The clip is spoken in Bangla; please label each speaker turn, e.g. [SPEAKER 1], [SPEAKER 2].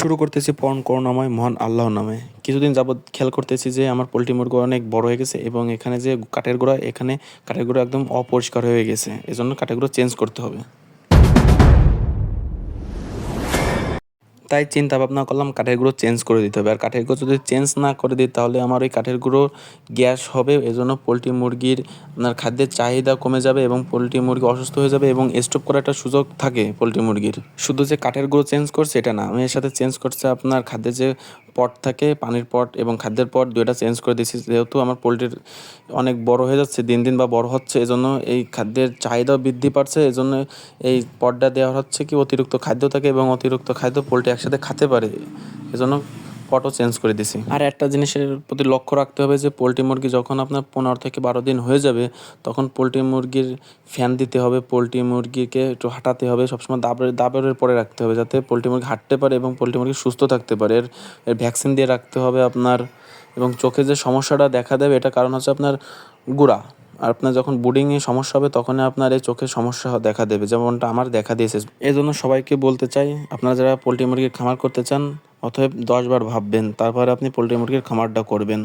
[SPEAKER 1] শুরু করতেছি পরম করুণাময় মহান আল্লাহর নামে। কিছুদিন যাবৎ খেয়াল করতেছি যে আমার পোল্ট্রি মুরগি অনেক বড় হয়ে গেছে এবং এখানে যে কাঠের গোড়া একদম অপরিষ্কার হয়ে গেছে। এজন্য কাঠের গুঁড়ো চেঞ্জ করতে হবে। তাই চিন্তা ভাবনা করলাম কাঠের গুঁড়ো চেঞ্জ করে দিতে হবে। আর কাঠের গুঁড়ো যদি চেঞ্জ না করে দিই তাহলে আমার ওই কাঠের গুঁড়ো গ্যাস হবে। এজন্য পোল্ট্রি মুরগির আপনার খাদ্যের চাহিদা কমে যাবে এবং পোল্ট্রি মুরগি অসুস্থ হয়ে যাবে এবং স্টপ করার একটা সুযোগ থাকে পোল্ট্রি মুরগির। শুধু যে কাঠের গুঁড়ো চেঞ্জ করছে এটা না, আমি এর সাথে চেঞ্জ করছে আপনার খাদ্যের যে পট থাকে, পানির পট এবং খাদ্যের পট দুইটা চেঞ্জ করে দিয়েছি। যেহেতু আমার পোল্ট্রির অনেক বড় হয়ে যাচ্ছে দিন দিন বা বড় হচ্ছে, এজন্য এই খাদ্যের চাহিদাও বৃদ্ধি পাচ্ছে। এজন্য এই পটটা দেওয়া হচ্ছে কি অতিরিক্ত খাদ্য থাকে এবং অতিরিক্ত খাদ্য পোল্ট্রি একসাথে খেতে পারে, এজন্য পটও চেঞ্জ করে দিছি। আর একটা জিনিসের প্রতি লক্ষ্য রাখতে হবে যে পোল্ট্রি মুরগি যখন আপনার 15 থেকে 12 দিন হয়ে যাবে তখন পোল্ট্রি মুরগির ফ্যান দিতে হবে, পোল্ট্রি মুরগিকে একটু হাঁটাতে হবে, সবসময় দাবরের পরে রাখতে হবে যাতে পোল্ট্রি মুরগি হাঁটতে পারে এবং পোল্ট্রি মুরগি সুস্থ থাকতে পারে। এর ভ্যাকসিন দিয়ে রাখতে হবে আপনার। এবং চোখে যে সমস্যাটা দেখা দেবে এটা কারণ হচ্ছে আপনার গুঁড়া। আর আপনার যখন ব্রুডিংয়ে সমস্যা হবে তখনই আপনার এই চোখের সমস্যা দেখা দেবে, যেমনটা আমার দেখা দিয়েছে। এই জন্য সবাইকে বলতে চাই, আপনারা যারা পোল্ট্রি মুরগির খামার করতে চান অতএব 10 বার ভাববেন, তারপরে আপনি পোল্ট্রি মুরগির খামারটা করবেন।